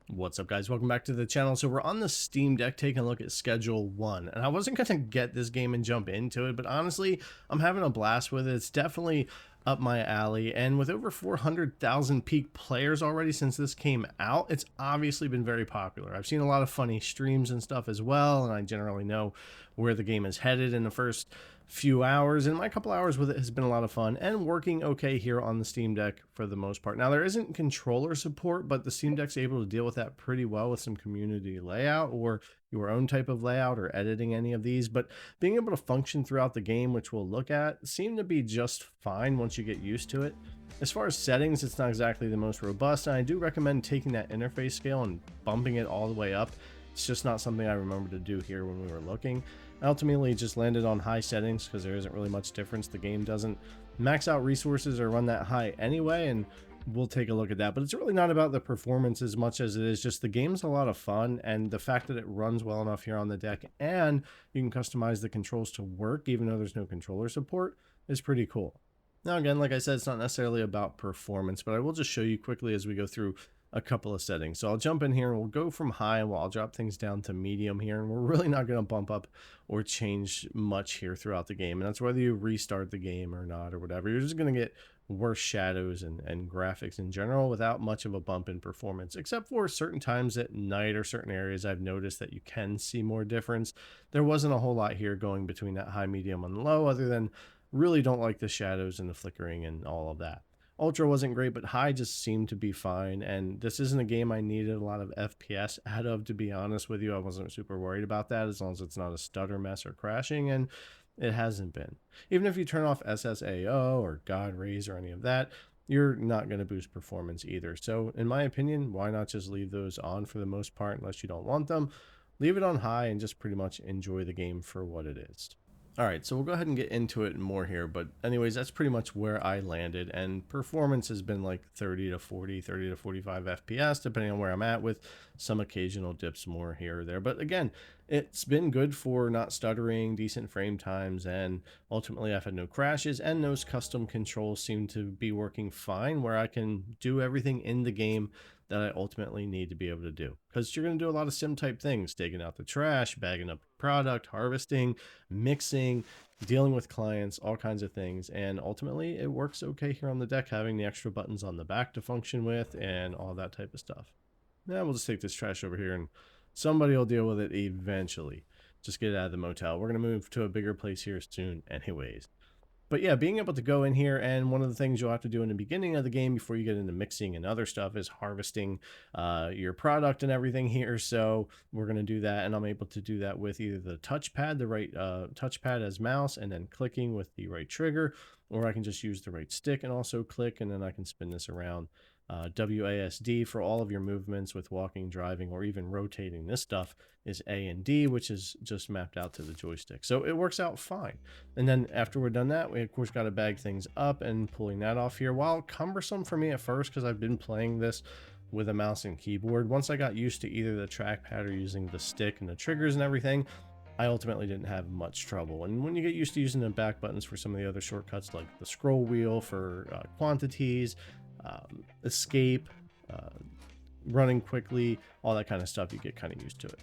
What's up, guys? Welcome back to the channel. So we're on the Steam Deck taking a look at Schedule 1, and I wasn't going to get this game and jump into it, but honestly, I'm having a blast with it. It's definitely up my alley, and with over 400,000 peak players already since this came out, it's obviously been very popular. I've seen a lot of funny streams and stuff as well, and I generally know where the game is headed in the first few hours, and my couple hours with it has been a lot of fun and working okay here on the Steam Deck for the most part. Now, there isn't controller support, but the Steam Deck's able to deal with that pretty well with some community layout or your own type of layout or editing any of these. But being able to function throughout the game, which we'll look at, seem to be just fine once you get used to it. As far as settings, it's not exactly the most robust, and I do recommend taking that interface scale and bumping it all the way up. It's just not something I remember to do here when we were looking. I ultimately just landed on high settings because there isn't really much difference. The game doesn't max out resources or run that high anyway, and we'll take a look at that. But it's really not about the performance as much as it is just the game's a lot of fun, and the fact that it runs well enough here on the deck and you can customize the controls to work even though there's no controller support is pretty cool. Now again, like I said, it's not necessarily about performance, but I will just show you quickly as we go through a couple of settings. So I'll jump in here and we'll go from high, and I'll drop things down to medium here, and we're really not going to bump up or change much here throughout the game. And that's whether you restart the game or not or whatever. You're just going to get worse shadows and graphics in general without much of a bump in performance, except for certain times at night or certain areas I've noticed that you can see more difference. There wasn't a whole lot here going between that high, medium, and low, other than really don't like the shadows and the flickering and all of that. Ultra wasn't great, but high just seemed to be fine, and this isn't a game I needed a lot of FPS out of, to be honest with you. I wasn't super worried about that as long as it's not a stutter mess or crashing, and it hasn't been. Even if you turn off SSAO or God Rays or any of that, you're not going to boost performance either. So in my opinion, why not just leave those on for the most part unless you don't want them? Leave it on high and just pretty much enjoy the game for what it is. All right, so we'll go ahead and get into it more here, but anyways, that's pretty much where I landed, and performance has been like 30 to 40, 30 to 45 FPS, depending on where I'm at, with some occasional dips more here or there. But again, it's been good for not stuttering, decent frame times, and ultimately I've had no crashes, and those custom controls seem to be working fine, where I can do everything in the game that I ultimately need to be able to do. Because you're going to do a lot of sim type things, taking out the trash, bagging up product, harvesting, mixing, dealing with clients, all kinds of things. And ultimately it works okay here on the deck, having the extra buttons on the back to function with and all that type of stuff. Now we'll just take this trash over here and somebody will deal with it eventually. Just get it out of the motel. We're going to move to a bigger place here soon anyways. But yeah, being able to go in here, and one of the things you'll have to do in the beginning of the game before you get into mixing and other stuff is harvesting your product and everything here. So we're going to do that, and I'm able to do that with either the touchpad, the right touchpad as mouse, and then clicking with the right trigger, or I can just use the right stick and also click, and then I can spin this around. WASD for all of your movements with walking, driving, or even rotating. This stuff is A and D, which is just mapped out to the joystick. So it works out fine. And then after we're done that, we of course got to bag things up, and pulling that off here, while cumbersome for me at first because I've been playing this with a mouse and keyboard, once I got used to either the trackpad or using the stick and the triggers and everything, I ultimately didn't have much trouble. And when you get used to using the back buttons for some of the other shortcuts, like the scroll wheel for quantities, escape, running quickly, all that kind of stuff, you get kind of used to it.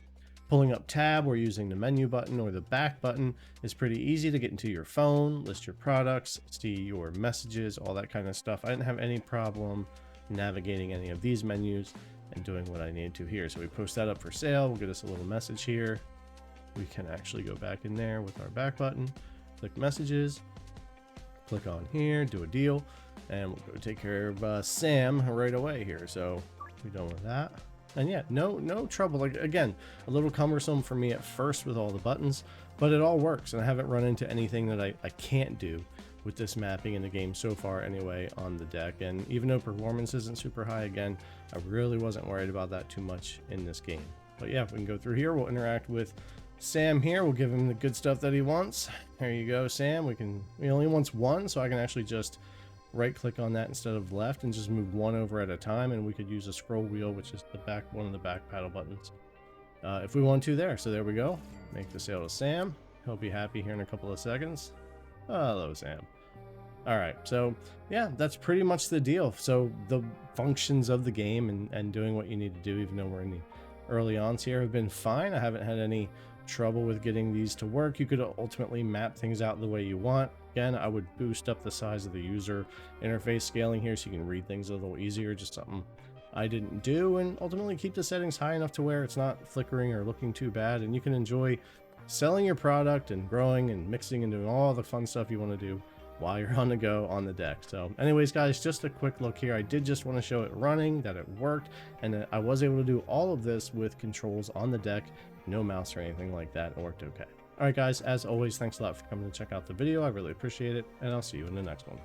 Pulling up tab or using the menu button or the back button is pretty easy to get into your phone, list your products, see your messages, all that kind of stuff. I didn't have any problem navigating any of these menus and doing what I needed to here. So we post that up for sale. We'll get us a little message here. We can actually go back in there with our back button, click messages, click on here, do a deal, and we'll go take care of Sam right away here. So we're done with that. And yeah, no trouble. Like, again, a little cumbersome for me at first with all the buttons, but it all works, and I haven't run into anything that I can't do with this mapping in the game so far anyway on the deck. And even though performance isn't super high, again, I really wasn't worried about that too much in this game. But yeah, we can go through here. We'll interact with Sam here. We'll give him the good stuff that he wants. There you go, Sam. He only wants one, so I can actually just right click on that instead of left and just move one over at a time, and we could use a scroll wheel, which is one of the back paddle buttons, if we want to there. So there we go. Make the sale to Sam. He'll be happy here in a couple of seconds. Hello, Sam. All right, so yeah, that's pretty much the deal. So the functions of the game and doing what you need to do, even though we're in the early ons here, have been fine. I haven't had any trouble with getting these to work. You could ultimately map things out the way you want. Again, I would boost up the size of the user interface scaling here so you can read things a little easier, just something I didn't do, and ultimately keep the settings high enough to where it's not flickering or looking too bad, and you can enjoy selling your product and growing and mixing and doing all the fun stuff you want to do while you're on the go on the deck. So anyways, guys, just a quick look here. I did just want to show it running, that it worked, and that I was able to do all of this with controls on the deck, no mouse or anything like that. It worked okay. All right, guys, as always, thanks a lot for coming to check out the video. I really appreciate it, and I'll see you in the next one.